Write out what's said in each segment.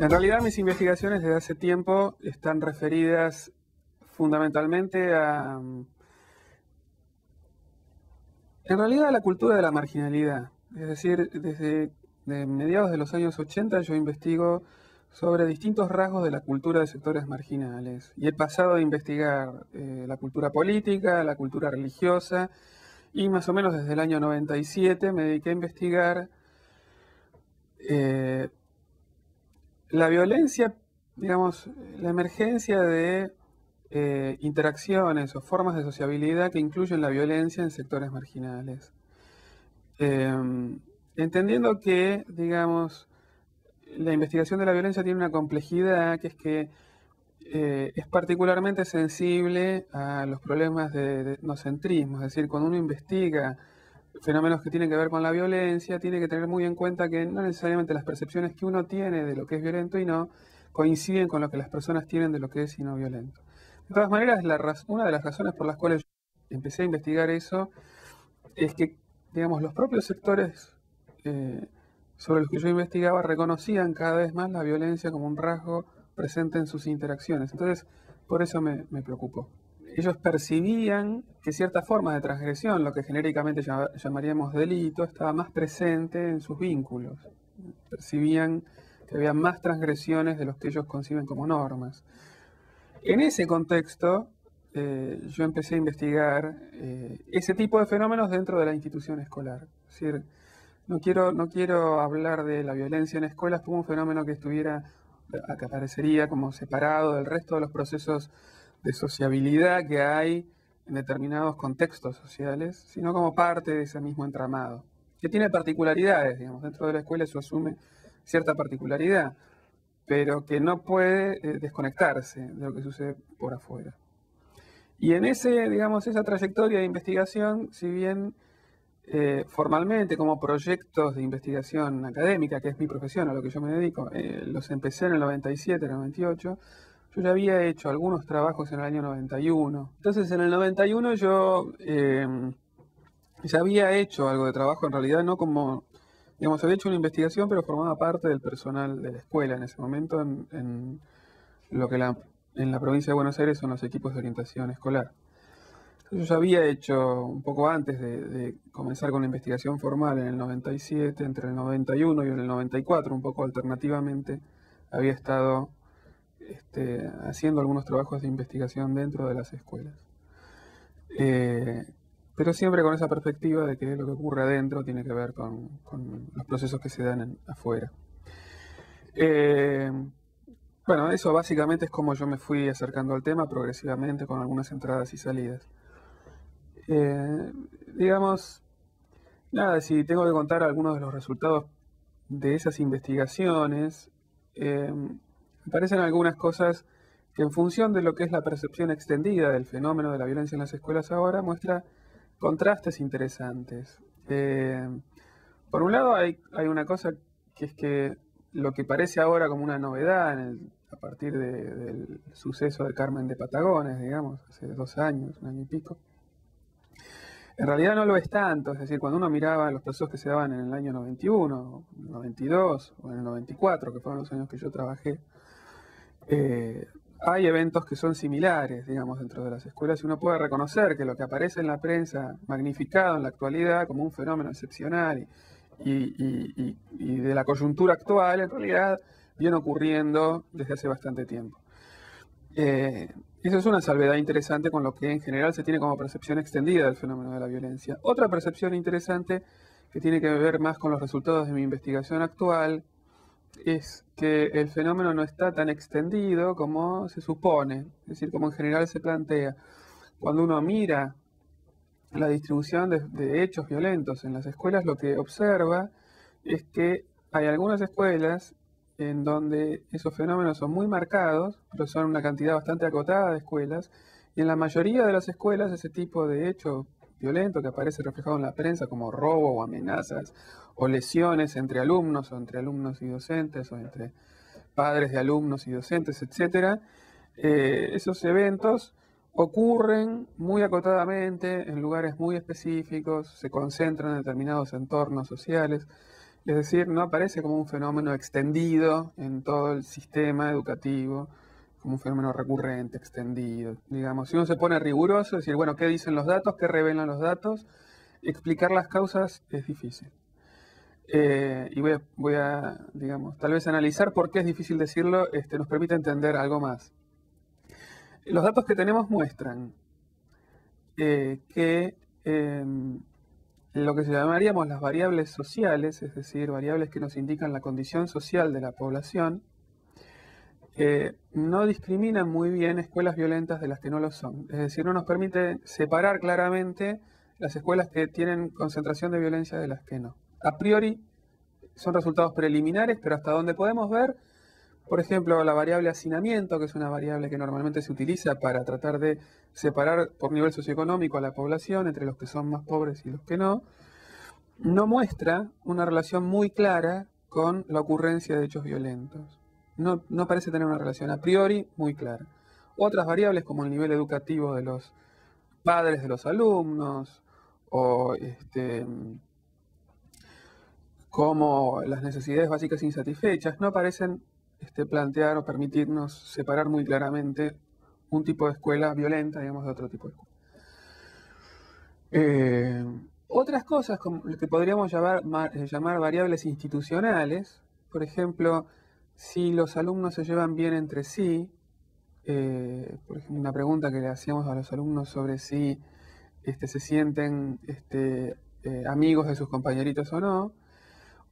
En realidad mis investigaciones desde hace tiempo están referidas fundamentalmente en realidad a la cultura de la marginalidad. Es decir, desde mediados de los años 80 yo investigo sobre distintos rasgos de la cultura de sectores marginales. Y he pasado de investigar la cultura política, la cultura religiosa, y más o menos desde el año 97 me dediqué a investigar eh, la violencia, digamos, la emergencia de interacciones o formas de sociabilidad que incluyen la violencia en sectores marginales. Eh, Entendiendo que, digamos, la investigación de la violencia tiene una complejidad que es que es particularmente sensible a los problemas de etnocentrismo, es decir, cuando uno investiga fenómenos que tienen que ver con la violencia, tiene que tener muy en cuenta que no necesariamente las percepciones que uno tiene de lo que es violento y no coinciden con lo que las personas tienen de lo que es y no violento. De todas maneras, una de las razones por las cuales empecé a investigar eso es que, digamos, los propios sectores sobre los que yo investigaba reconocían cada vez más la violencia como un rasgo presente en sus interacciones. Entonces, por eso me preocupó. Ellos percibían que ciertas formas de transgresión, lo que genéricamente llamaríamos delito, estaba más presente en sus vínculos. Percibían que había más transgresiones de los que ellos conciben como normas. En ese contexto, yo empecé a investigar ese tipo de fenómenos dentro de la institución escolar. Es decir, no quiero hablar de la violencia en escuelas como un fenómeno que aparecería como separado del resto de los procesos de sociabilidad que hay en determinados contextos sociales, sino como parte de ese mismo entramado, que tiene particularidades, digamos, dentro de la escuela eso asume cierta particularidad, pero que no puede desconectarse de lo que sucede por afuera. Y en esa trayectoria de investigación, si bien formalmente como proyectos de investigación académica, que es mi profesión, a lo que yo me dedico, los empecé en el 97, en el 98, yo ya había hecho algunos trabajos en el año 91. Entonces en el 91 yo ya había hecho algo de trabajo, en realidad no como, digamos, había hecho una investigación, pero formaba parte del personal de la escuela en ese momento en lo que en la provincia de Buenos Aires son los equipos de orientación escolar. Yo ya había hecho un poco antes de comenzar con la investigación formal en el 97, entre el 91 y en el 94, un poco alternativamente, había estado haciendo algunos trabajos de investigación dentro de las escuelas. Pero siempre con esa perspectiva de que lo que ocurre adentro tiene que ver con los procesos que se dan afuera. Bueno, eso básicamente es como yo me fui acercando al tema progresivamente con algunas entradas y salidas. Digamos, nada, si tengo que contar algunos de los resultados de esas investigaciones, me parecen algunas cosas que en función de lo que es la percepción extendida del fenómeno de la violencia en las escuelas ahora, muestra contrastes interesantes. Por un lado hay una cosa que es que lo que parece ahora como una novedad a partir del suceso de Carmen de Patagones, digamos, hace 2 años, 1 año y pico, en realidad no lo es tanto, es decir, cuando uno miraba los procesos que se daban en el año 91, 92 o en el 94, que fueron los años que yo trabajé, hay eventos que son similares, digamos, dentro de las escuelas y uno puede reconocer que lo que aparece en la prensa magnificado en la actualidad como un fenómeno excepcional y de la coyuntura actual, en realidad viene ocurriendo desde hace bastante tiempo. Eso es una salvedad interesante con lo que en general se tiene como percepción extendida del fenómeno de la violencia. Otra percepción interesante que tiene que ver más con los resultados de mi investigación actual es que el fenómeno no está tan extendido como se supone, es decir, como en general se plantea. Cuando uno mira la distribución de hechos violentos en las escuelas, lo que observa es que hay algunas escuelas en donde esos fenómenos son muy marcados, pero son una cantidad bastante acotada de escuelas, y en la mayoría de las escuelas ese tipo de hecho violento que aparece reflejado en la prensa como robo o amenazas o lesiones entre alumnos o entre alumnos y docentes o entre padres de alumnos y docentes, etcétera, esos eventos ocurren muy acotadamente en lugares muy específicos, se concentran en determinados entornos sociales Es decir, no aparece como un fenómeno extendido en todo el sistema educativo, como un fenómeno recurrente, extendido. Digamos, si uno se pone riguroso, es decir, bueno, ¿qué dicen los datos? ¿Qué revelan los datos? Explicar las causas es difícil. Y voy a, digamos, tal vez analizar por qué es difícil decirlo, nos permite entender algo más. Los datos que tenemos muestran que lo que llamaríamos las variables sociales, es decir, variables que nos indican la condición social de la población, no discriminan muy bien escuelas violentas de las que no lo son. Es decir, no nos permite separar claramente las escuelas que tienen concentración de violencia de las que no. A priori son resultados preliminares, pero hasta donde podemos ver, por ejemplo, la variable hacinamiento, que es una variable que normalmente se utiliza para tratar de separar por nivel socioeconómico a la población entre los que son más pobres y los que no, no muestra una relación muy clara con la ocurrencia de hechos violentos. No parece tener una relación a priori muy clara. Otras variables como el nivel educativo de los padres de los alumnos o como las necesidades básicas insatisfechas no parecen plantear o permitirnos separar muy claramente un tipo de escuela violenta, digamos, de otro tipo de escuela. Otras cosas como lo que podríamos llamar variables institucionales, por ejemplo, si los alumnos se llevan bien entre sí, por ejemplo, una pregunta que le hacíamos a los alumnos sobre si se sienten amigos de sus compañeritos o no,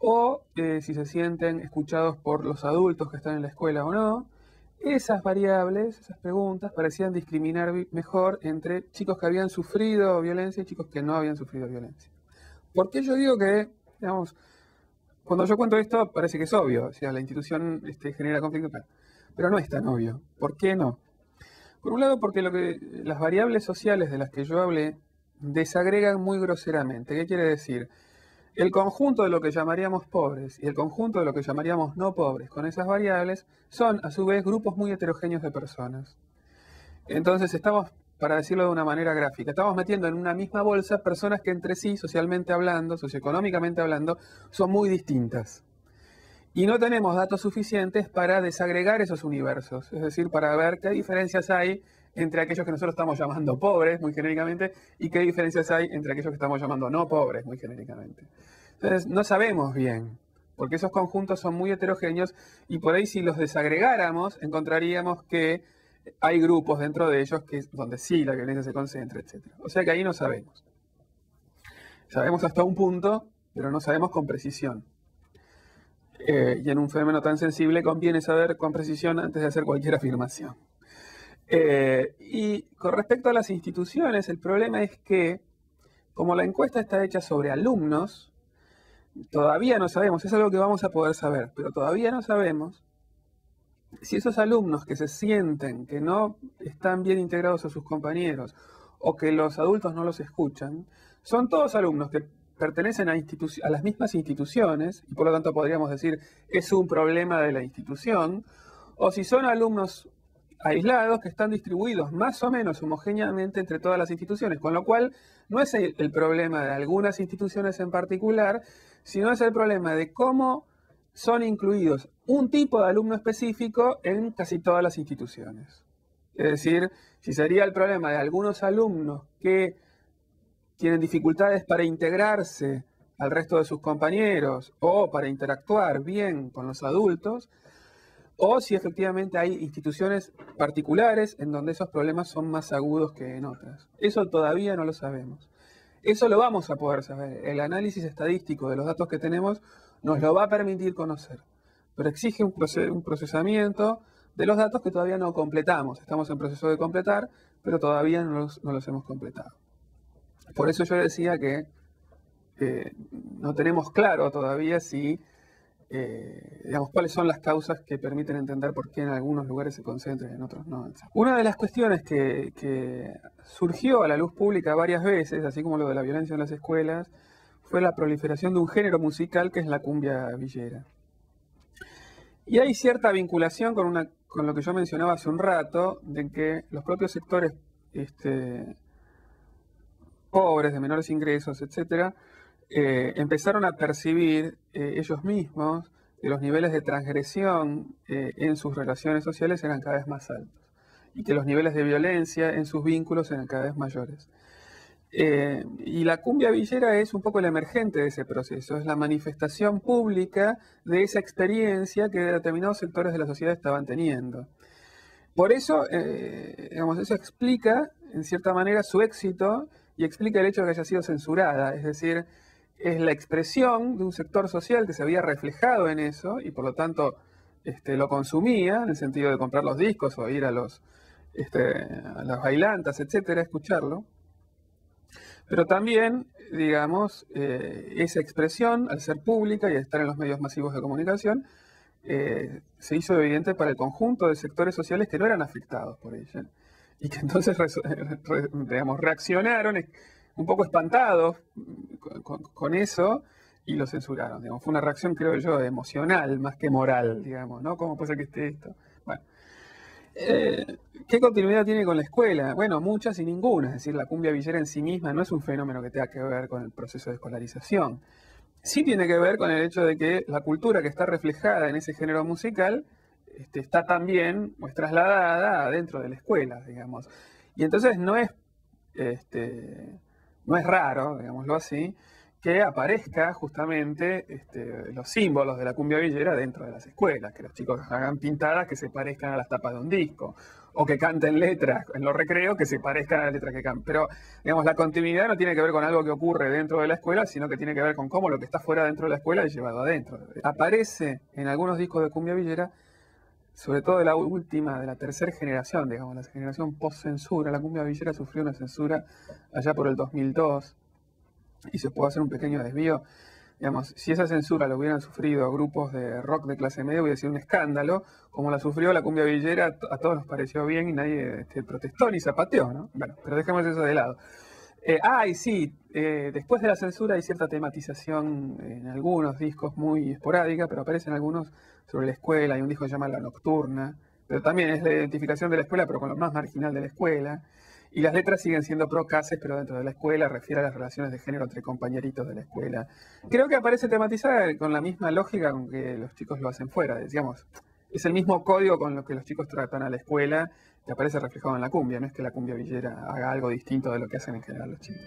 o si se sienten escuchados por los adultos que están en la escuela o no. Esas variables, esas preguntas, parecían discriminar mejor entre chicos que habían sufrido violencia y chicos que no habían sufrido violencia. ¿Por qué yo digo que, digamos, cuando yo cuento esto parece que es obvio, o sea, la institución genera conflicto, pero no es tan obvio? ¿Por qué no? Por un lado, porque las variables sociales de las que yo hablé desagregan muy groseramente. ¿Qué quiere decir? El conjunto de lo que llamaríamos pobres y el conjunto de lo que llamaríamos no pobres con esas variables son, a su vez, grupos muy heterogéneos de personas. Entonces estamos, para decirlo de una manera gráfica, estamos metiendo en una misma bolsa personas que entre sí, socialmente hablando, socioeconómicamente hablando, son muy distintas. Y no tenemos datos suficientes para desagregar esos universos, es decir, para ver qué diferencias hay entre aquellos que nosotros estamos llamando pobres, muy genéricamente, y qué diferencias hay entre aquellos que estamos llamando no pobres, muy genéricamente. Entonces, no sabemos bien, porque esos conjuntos son muy heterogéneos, y por ahí si los desagregáramos, encontraríamos que hay grupos dentro de ellos donde sí la violencia se concentra, etc. O sea que ahí no sabemos. Sabemos hasta un punto, pero no sabemos con precisión. Y en un fenómeno tan sensible conviene saber con precisión antes de hacer cualquier afirmación. Y con respecto a las instituciones, el problema es que, como la encuesta está hecha sobre alumnos, todavía no sabemos, es algo que vamos a poder saber, pero todavía no sabemos si esos alumnos que se sienten que no están bien integrados a sus compañeros o que los adultos no los escuchan, son todos alumnos que pertenecen a las mismas instituciones, y por lo tanto podríamos decir es un problema de la institución, o si son alumnos aislados que están distribuidos más o menos homogéneamente entre todas las instituciones, con lo cual no es el problema de algunas instituciones en particular, sino es el problema de cómo son incluidos un tipo de alumno específico en casi todas las instituciones. Es decir, si sería el problema de algunos alumnos que tienen dificultades para integrarse al resto de sus compañeros o para interactuar bien con los adultos, o si efectivamente hay instituciones particulares en donde esos problemas son más agudos que en otras. Eso todavía no lo sabemos. Eso lo vamos a poder saber. El análisis estadístico de los datos que tenemos nos lo va a permitir conocer, pero exige un procesamiento de los datos que todavía no completamos. Estamos en proceso de completar, pero todavía no los hemos completado. Por eso yo decía que no tenemos claro todavía si, digamos, cuáles son las causas que permiten entender por qué en algunos lugares se concentran y en otros no. Una de las cuestiones que surgió a la luz pública varias veces, así como lo de la violencia en las escuelas, fue la proliferación de un género musical que es la cumbia villera. Y hay cierta vinculación con lo que yo mencionaba hace un rato, de que los propios sectores pobres, de menores ingresos, etcétera, empezaron a percibir ellos mismos que los niveles de transgresión en sus relaciones sociales eran cada vez más altos y que los niveles de violencia en sus vínculos eran cada vez mayores. Y la cumbia villera es un poco el emergente de ese proceso, es la manifestación pública de esa experiencia que determinados sectores de la sociedad estaban teniendo. Por eso, digamos, eso explica, en cierta manera, su éxito y explica el hecho de que haya sido censurada. Es decir, es la expresión de un sector social que se había reflejado en eso y por lo tanto lo consumía, en el sentido de comprar los discos o ir a las bailantas, etcétera, escucharlo. Pero también, digamos, esa expresión, al ser pública y estar en los medios masivos de comunicación, se hizo evidente para el conjunto de sectores sociales que no eran afectados por ella. Y que entonces, digamos, reaccionaron un poco espantados con eso y lo censuraron. Digamos. Fue una reacción, creo yo, emocional más que moral, digamos, ¿no? ¿Cómo puede ser que esté esto? Bueno. ¿Qué continuidad tiene con la escuela? Bueno, muchas y ninguna. Es decir, la cumbia villera en sí misma no es un fenómeno que tenga que ver con el proceso de escolarización. Sí tiene que ver con el hecho de que la cultura que está reflejada en ese género musical está también pues, trasladada dentro de la escuela, digamos. Y entonces no es raro, digámoslo así, que aparezca justamente los símbolos de la cumbia villera dentro de las escuelas, que los chicos hagan pintadas que se parezcan a las tapas de un disco, o que canten letras en los recreos que se parezcan a las letras que cantan. Pero, digamos, la continuidad no tiene que ver con algo que ocurre dentro de la escuela, sino que tiene que ver con cómo lo que está fuera dentro de la escuela es llevado adentro. Aparece en algunos discos de cumbia villera, sobre todo de la última, de la tercera generación, digamos, la generación post-censura. La cumbia villera sufrió una censura allá por el 2002, y se puede hacer un pequeño desvío. Digamos, si esa censura lo hubieran sufrido grupos de rock de clase media, hubiera sido un escándalo. Como la sufrió la cumbia villera, a todos nos pareció bien y nadie protestó ni zapateó, ¿no? Bueno, pero dejemos eso de lado. Y sí, después de la censura hay cierta tematización en algunos discos muy esporádica, pero aparecen algunos sobre la escuela. Hay un disco que se llama La Nocturna, pero también es la identificación de la escuela, pero con lo más marginal de la escuela. Y las letras siguen siendo procaces, pero dentro de la escuela, refiere a las relaciones de género entre compañeritos de la escuela. Creo que aparece tematizada con la misma lógica con que los chicos lo hacen fuera, digamos. Es el mismo código con lo que los chicos tratan a la escuela que aparece reflejado en la cumbia. No es que la cumbia villera haga algo distinto de lo que hacen en general los chicos.